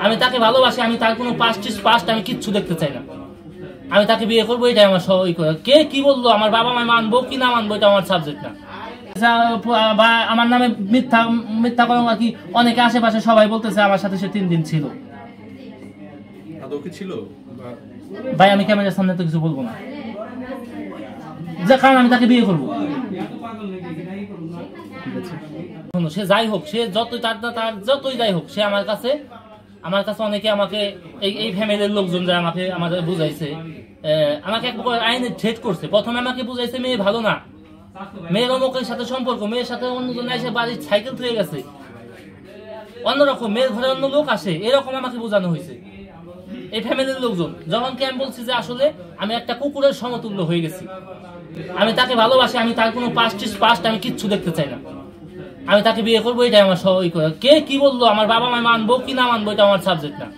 আমি তাকে ভালোবাসি, আমি তার কোনো পাস্ট আমি কিচ্ছু দেখতে চাই না। আমি তাকে বিয়ে করবো, এটাই আমার সবাই করে। কে কি বললো, আমার বাবা মা মানবো কি না মানবো এটা আমার সাবজেক্ট না। বা আমার নামে মিথ্যা কথা কি অনেকে আশেপাশে সবাই বলতেছে আমার সাথে সে 3 দিন ছিল। ভাই আমি ক্যামেরার সামনে তো কিছু বলবো না, যে কারণ আমি তাকে বিয়ে করবো। সে যাই হোক, সে যতই তার যতই যাই হোক, সে আমার কাছে অনেকে আমাকে এই ফ্যামিলির লোকজন যারা আমাদের বুঝাইছে, আমাকে এক প্রকার আইনে থ্রেট করছে। প্রথমে আমাকে বুঝাইছে মেয়ে ভালো না, মেয়ের অমুকের সাথে সম্পর্ক, মেয়ের সাথে অন্যজন এসে বাড়ির সাইকেল থুয়ে গেছে, অন্যরকম মেয়ের ঘরে অন্য লোক আসে, এরকম আমাকে বোঝানো হয়েছে এই ফ্যামিলির লোকজন। যখন কি আমি বলছি যে আসলে আমি একটা কুকুরের সমতুল্য হয়ে গেছি, আমি তাকে ভালোবাসি, আমি তার কোনো পাস্ট আমি কিচ্ছু দেখতে চাই না। আমি তাকে বিয়ে করবো, এটাই আমার সবাই করে। কে কি বললো, আমার বাবা মা মানবো কি না মানবো এটা আমার সাবজেক্ট না।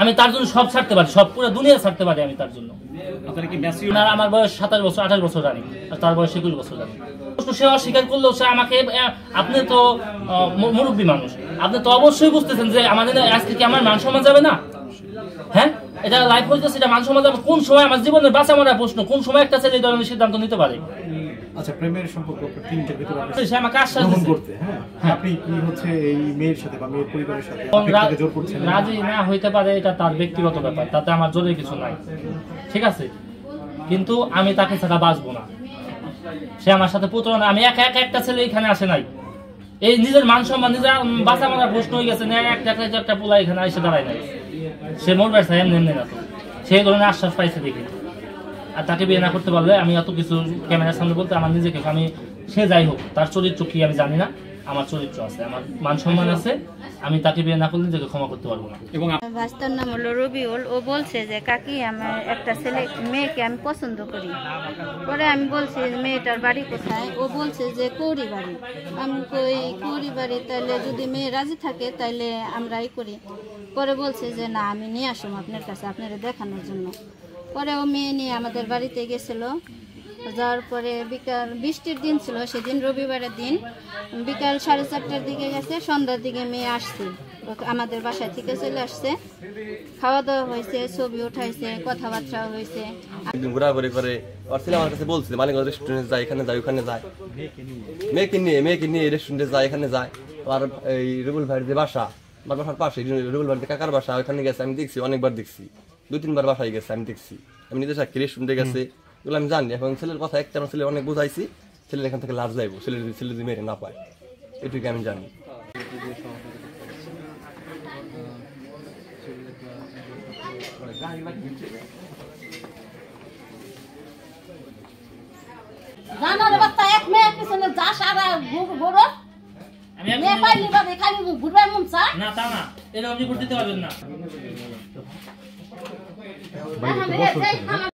আমি তার জন্য সব ছাড়তে পারি, সব পুরো দুনিয়া ছাড়তে পারি আমি তার জন্য। আমার বয়স 27 বছর 28 বছর জানি, আর তার বয়স 21 বছর জানি। সে অস্বীকার করলেও সে আমাকে, আপনি তো মুরব্বী মানুষ, আপনি তো অবশ্যই বুঝতেছেন যে আমাদের আজকে কি আমার মান সম্মান যাবে না? হ্যাঁ, এটা লাইফ হইতেছে, এটা মান সম্মান যাবে। কোন সময় আমার জীবনের বাঁচা মরা প্রশ্ন, কোন সময় একটা ছেলে এই ধরনের সিদ্ধান্ত নিতে পারে? আচ্ছা, প্রেমের সম্পর্ক তিনটার ভিতরে সে আমাকে আশ্বাস দিচ্ছে, হ্যাঁ, আপনি কি হচ্ছে এই মেয়ের সাথে বা মেয়ের পরিবারের সাথে জোর করছেন? রাজি না হইতে পারে, এটা তার ব্যক্তিগত ব্যাপার, তাতে আমার জোরে কিছু নাই, ঠিক আছে। কিন্তু আমি তাকে ছাড়া বাঁচবো না। সে আমার সাথে প্রতারণা, আমি একটা ছেলে এখানে আসে নাই, এই নিজের মান সম্মান নিজের বাঁচা মারা প্রশ্ন হয়ে গেছে, একটা পোলা এখানে এসে দাঁড়ায় নাই। সে মোর ব্যবসা এমনি না, তো সেই ধরনের আশ্বাস পাইছে দেখি। আর তাকে বিয়ে না করতে পারলে আমি এত কিছু ক্যামেরার সামনে বলতে আমার নিজেকে, আমি সে যাই হোক তার চরিত্র কি আমি জানি না, আমার চরিত্র আছে, আমার মান সম্মান আছে, আমি তাকে বিয়ে না করলে নিজেকে ক্ষমা করতে পারবো না। এবং ভাস্তার নাম হলো রবিউল। ও বলছে যে কাকি আমার একটা মেয়েকে আমি পছন্দ করি। পরে আমি বলছি মেয়েটার বাড়ি কোথায়? ও বলছে যে কৌরি বাড়ি। আমি কই কৌরি বাড়ি, তাহলে যদি মেয়ে রাজি থাকে তাহলে আমরাই করি। পরে বলছে যে না, আমি নিয়ে আসুন আপনার কাছে আপনারা দেখানোর জন্য। পরে ও মেয়ে নিয়ে আমাদের বাড়িতে গেছিল। যাওয়ার পরে বিকাল, বৃষ্টির দিন ছিল সেদিন, রবিবারের দিন, বিকাল 4:30টার দিকে গেছে। সন্ধ্যার দিকে মেয়ে আসছে, আমাদের বাসায় থেকে চলে আসছে। খাওয়া দাওয়া হয়েছে, ছবি উঠাইছে, কথাবার্তা হয়েছে। ঘোরাঘুরি করে ওর ছেলে আমার কাছে বলছিল মালিক রেস্টুরেন্টে যায়, এখানে যায়, ওখানে যায়, মেয়েকে নিয়ে রেস্টুরেন্টে যায়, এখানে যায়। আর এই রুবুল ভাইয়ের যে বাসা, আমার বাসার পাশে রুবুল ভাইয়ের কাকার বাসা, ওখানে গেছে, আমি দেখছি, অনেকবার দেখছি, 2-3 বার বাসায় গেছে, আমি দেখছি, আমি নিজে সাক্ষী রেস্টুরেন্টে গেছে, এগুলো আমি জানি। এখন ছেলের কথা একটা, আমার ছেলে অনেক বুঝাইছি, ছেলে এখান থেকে লাভ যাইবো, ছেলে যদি মেরে না পায়, এটুকু আমি জানি। না তা না, এটা আপনি করতে পারবেন না।